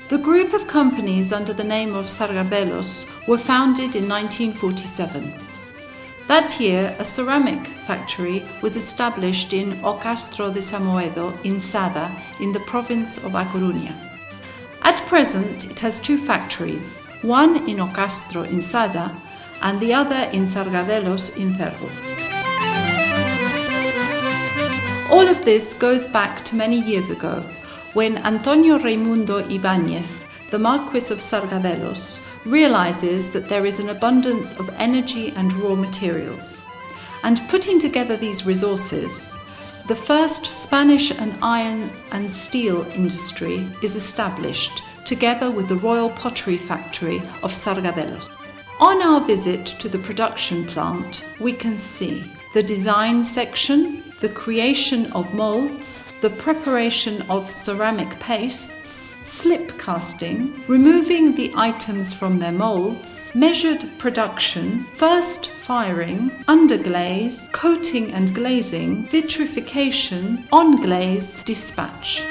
The group of companies under the name of Sargadelos were founded in 1947. That year, a ceramic factory was established in Castro Samoedo in Sada, in the province of Coruña. At present, it has two factories, one in Castro in Sada and the other in Sargadelos in Cervo. All of this goes back to many years ago, when Antonio Raimundo Ibáñez, the Marquis of Sargadelos, realizes that there is an abundance of energy and raw materials. And putting together these resources, the first Spanish and iron and steel industry is established, together with the royal pottery factory of Sargadelos. On our visit to the production plant, we can see the design section, the creation of molds, the preparation of ceramic pastes, slip casting, removing the items from their molds, measured production, first firing, underglaze, coating and glazing, vitrification, on-glaze, dispatch.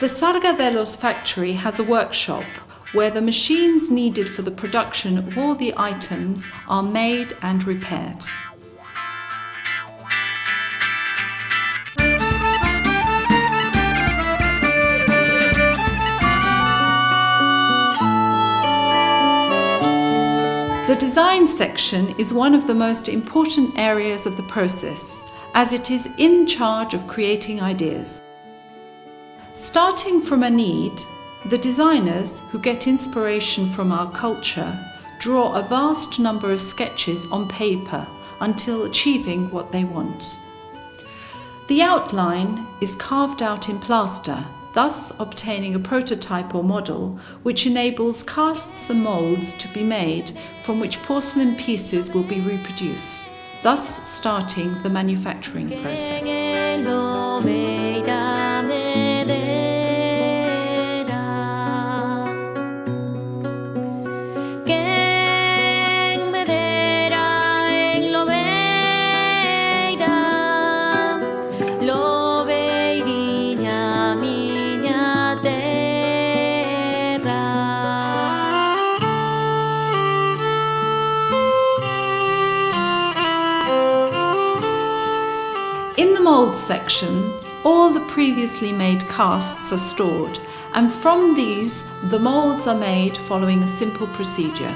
The Sargadelos factory has a workshop where the machines needed for the production of all the items are made and repaired. The design section is one of the most important areas of the process, as it is in charge of creating ideas. Starting from a need, the designers, who get inspiration from our culture, draw a vast number of sketches on paper until achieving what they want. The outline is carved out in plaster, thus obtaining a prototype or model which enables casts and molds to be made from which porcelain pieces will be reproduced, thus starting the manufacturing process. In the mould section, all the previously made casts are stored, and from these the moulds are made following a simple procedure.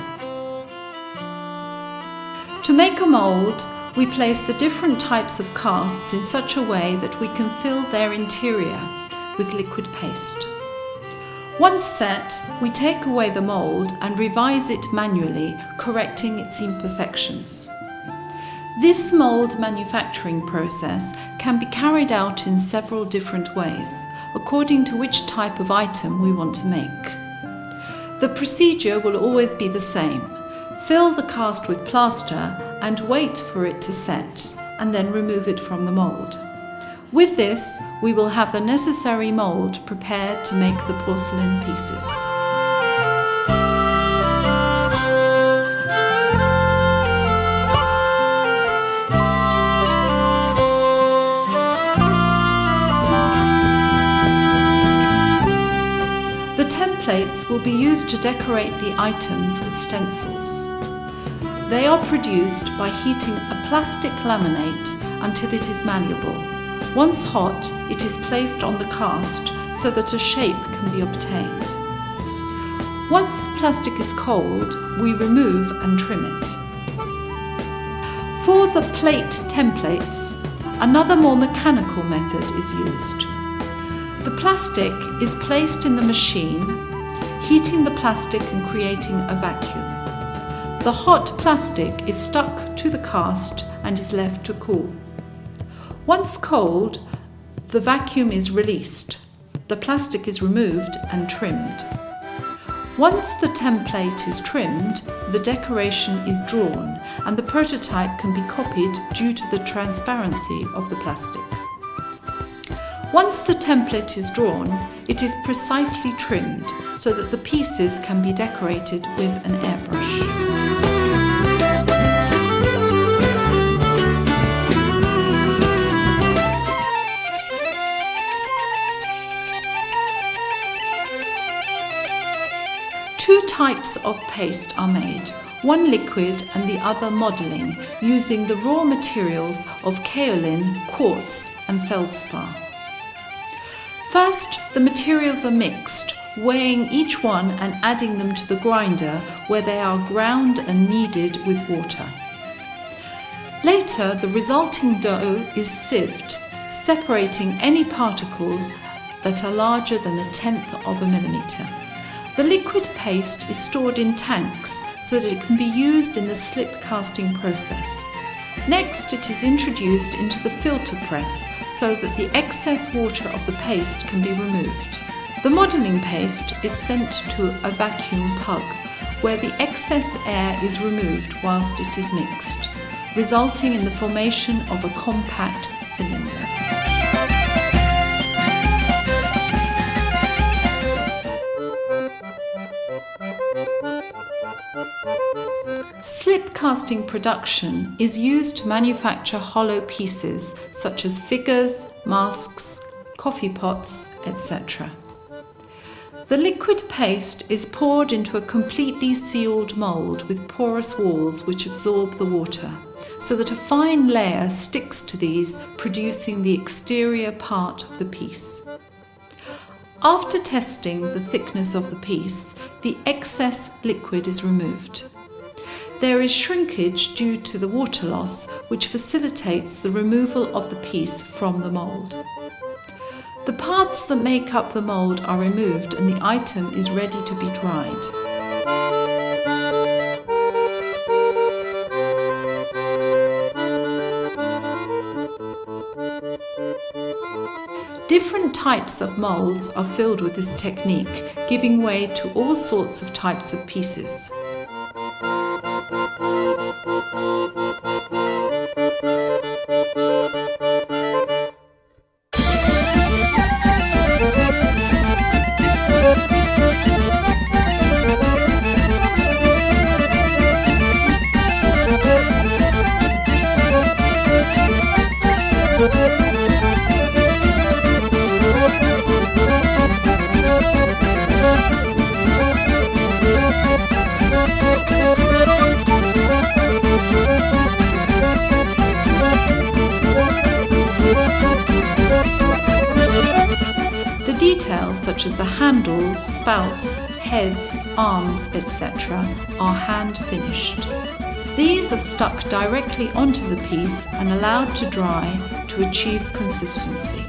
To make a mould, we place the different types of casts in such a way that we can fill their interior with liquid paste. Once set, we take away the mould and revise it manually, correcting its imperfections. This mould manufacturing process can be carried out in several different ways, according to which type of item we want to make. The procedure will always be the same. Fill the cast with plaster and wait for it to set, and then remove it from the mould. With this, we will have the necessary mould prepared to make the porcelain pieces. Templates will be used to decorate the items with stencils. They are produced by heating a plastic laminate until it is malleable. Once hot, it is placed on the cast so that a shape can be obtained. Once the plastic is cold, we remove and trim it. For the plate templates, another more mechanical method is used. The plastic is placed in the machine, heating the plastic and creating a vacuum. The hot plastic is stuck to the cast and is left to cool. Once cold, the vacuum is released. the plastic is removed and trimmed. Once the template is trimmed, the decoration is drawn and the prototype can be copied due to the transparency of the plastic. Once the template is drawn, it is precisely trimmed so that the pieces can be decorated with an airbrush. Two types of paste are made, one liquid and the other modelling, using the raw materials of kaolin, quartz and feldspar. First, the materials are mixed, weighing each one and adding them to the grinder where they are ground and kneaded with water. Later, the resulting dough is sieved, separating any particles that are larger than 1/10 of a millimetre. The liquid paste is stored in tanks so that it can be used in the slip casting process. Next, it is introduced into the filter press so that the excess water of the paste can be removed. The modelling paste is sent to a vacuum pug, where the excess air is removed whilst it is mixed, resulting in the formation of a compact cylinder. Slip casting production is used to manufacture hollow pieces such as figures, masks, coffee pots, etc. The liquid paste is poured into a completely sealed mould with porous walls which absorb the water, so that a fine layer sticks to these, producing the exterior part of the piece. After testing the thickness of the piece, the excess liquid is removed. There is shrinkage due to the water loss, which facilitates the removal of the piece from the mould. The parts that make up the mould are removed and the item is ready to be dried. Different types of moulds are filled with this technique, giving way to all sorts of types of pieces. Details such as the handles, spouts, heads, arms, etc. are hand finished. These are stuck directly onto the piece and allowed to dry to achieve consistency.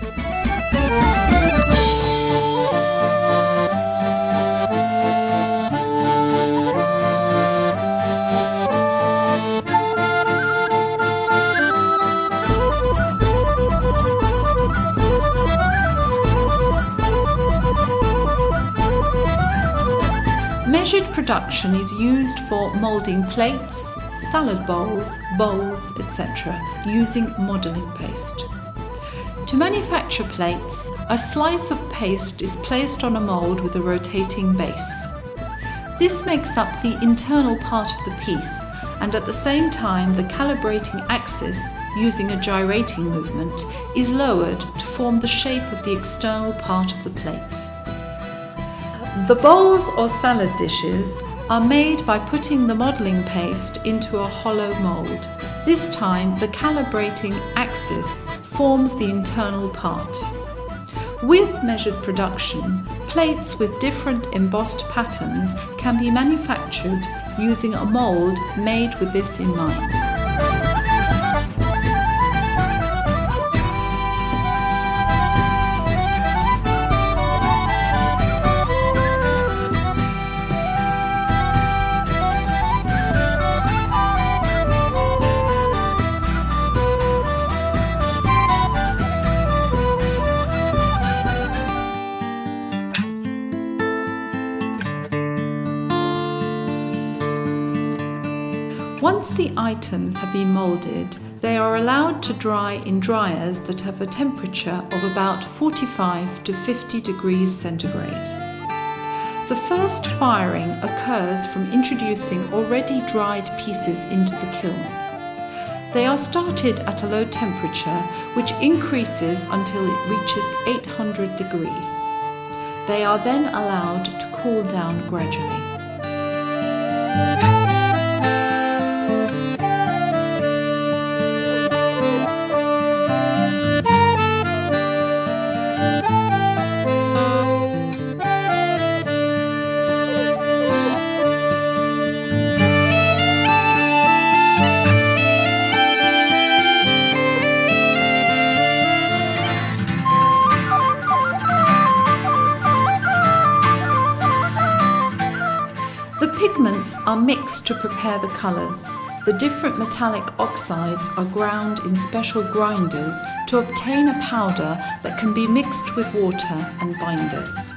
Measured production is used for moulding plates, salad bowls, etc. using modelling paste. To manufacture plates, a slice of paste is placed on a mould with a rotating base. This makes up the internal part of the piece, and at the same time the calibrating axis, using a gyrating movement, is lowered to form the shape of the external part of the plate. The bowls or salad dishes are made by putting the modelling paste into a hollow mould. This time the calibrating axis forms the internal part. With measured production, plates with different embossed patterns can be manufactured using a mould made with this in mind. Once the items have been moulded, they are allowed to dry in dryers that have a temperature of about 45 to 50 degrees centigrade. The first firing occurs from introducing already dried pieces into the kiln. They are started at a low temperature, which increases until it reaches 800 degrees. They are then allowed to cool down gradually. The pigments are mixed to prepare the colours. The different metallic oxides are ground in special grinders to obtain a powder that can be mixed with water and binders.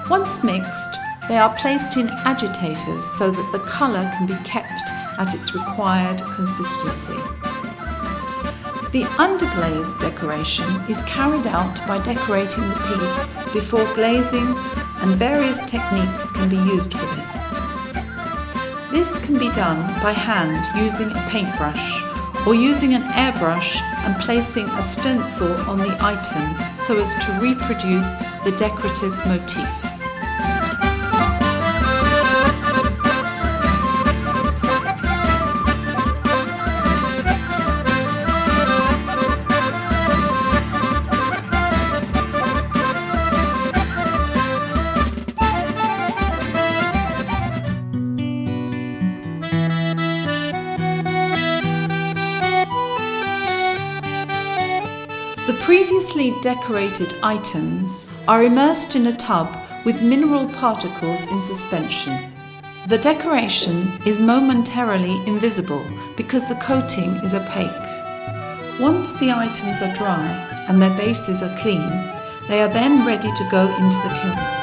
Once mixed, they are placed in agitators so that the colour can be kept at its required consistency. The underglaze decoration is carried out by decorating the piece before glazing, and various techniques can be used for this. This can be done by hand using a paintbrush or using an airbrush and placing a stencil on the item so as to reproduce the decorative motifs. The previously decorated items are immersed in a tub with mineral particles in suspension. The decoration is momentarily invisible because the coating is opaque. Once the items are dry and their bases are clean, they are then ready to go into the kiln.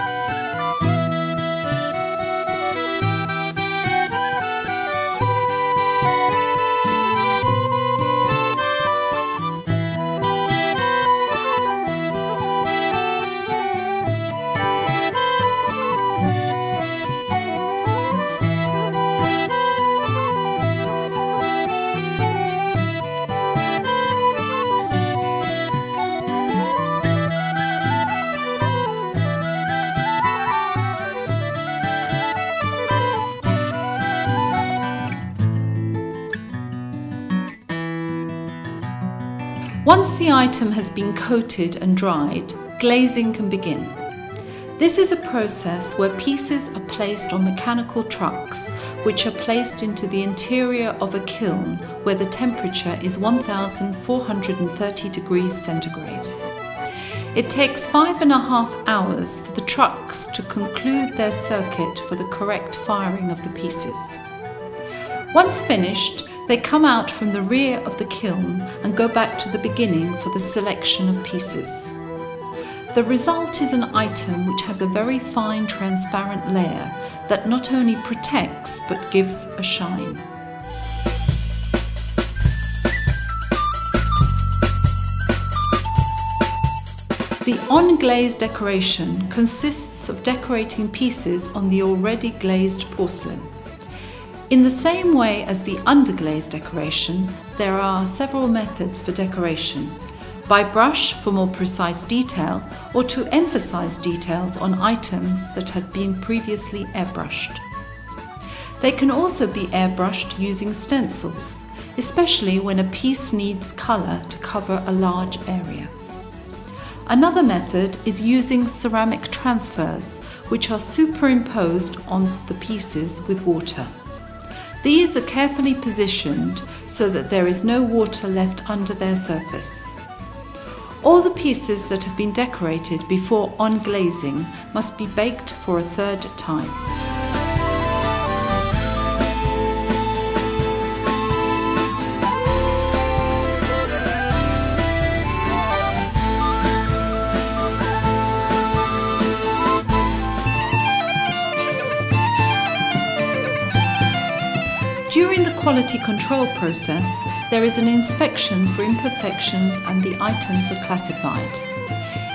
Once the item has been coated and dried, glazing can begin. This is a process where pieces are placed on mechanical trucks, which are placed into the interior of a kiln where the temperature is 1430 degrees centigrade. It takes 5.5 hours for the trucks to conclude their circuit for the correct firing of the pieces. Once finished, they come out from the rear of the kiln and go back to the beginning for the selection of pieces. The result is an item which has a very fine transparent layer that not only protects but gives a shine. The on-glaze decoration consists of decorating pieces on the already glazed porcelain. In the same way as the underglaze decoration, there are several methods for decoration: by brush for more precise detail, or to emphasize details on items that had been previously airbrushed. They can also be airbrushed using stencils, especially when a piece needs color to cover a large area. Another method is using ceramic transfers, which are superimposed on the pieces with water. These are carefully positioned so that there is no water left under their surface. All the pieces that have been decorated before on-glazing must be baked for a third time. During the quality control process, there is an inspection for imperfections and the items are classified.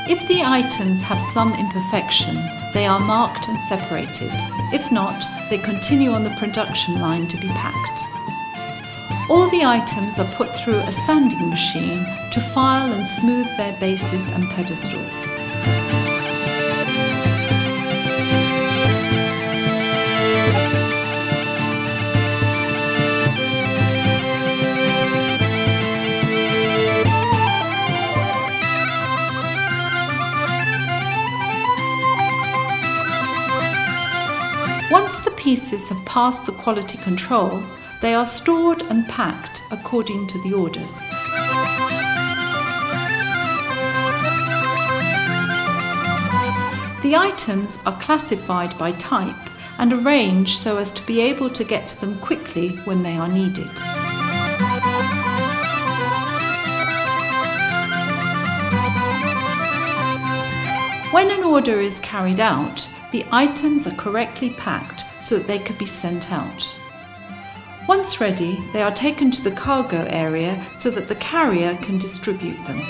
If the items have some imperfection, they are marked and separated. If not, they continue on the production line to be packed. All the items are put through a sanding machine to file and smooth their bases and pedestals. Once the pieces have passed the quality control, they are stored and packed according to the orders. The items are classified by type and arranged so as to be able to get to them quickly when they are needed. When an order is carried out, the items are correctly packed so that they could be sent out. Once ready, they are taken to the cargo area so that the carrier can distribute them.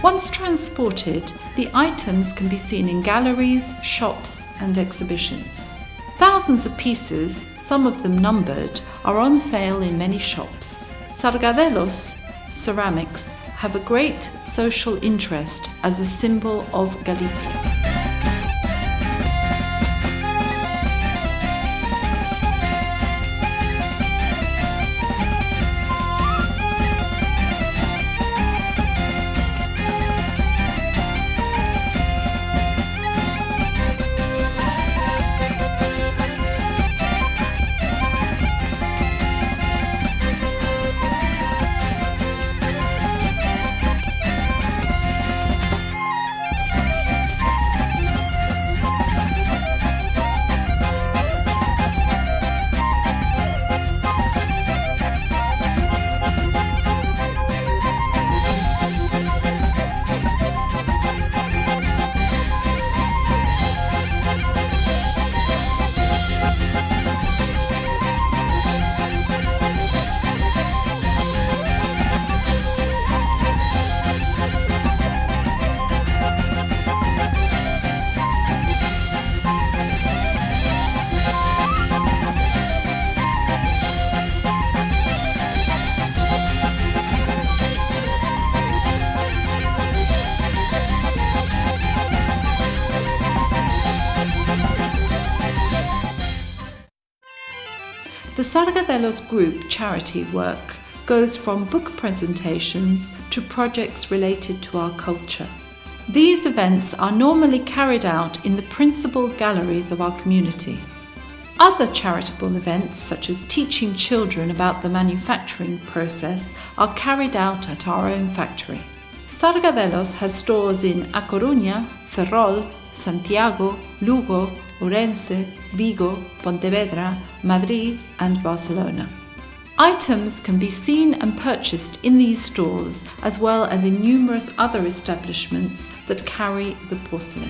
Once transported, the items can be seen in galleries, shops and exhibitions. Thousands of pieces, some of them numbered, are on sale in many shops. Sargadelos ceramics have a great social interest as a symbol of Galicia. The Sargadelos Group charity work goes from book presentations to projects related to our culture. These events are normally carried out in the principal galleries of our community. Other charitable events, such as teaching children about the manufacturing process, are carried out at our own factory. Sargadelos has stores in A Coruña, Ferrol, Santiago, Lugo, Orense, Vigo, Pontevedra, Madrid and Barcelona. Items can be seen and purchased in these stores as well as in numerous other establishments that carry the porcelain.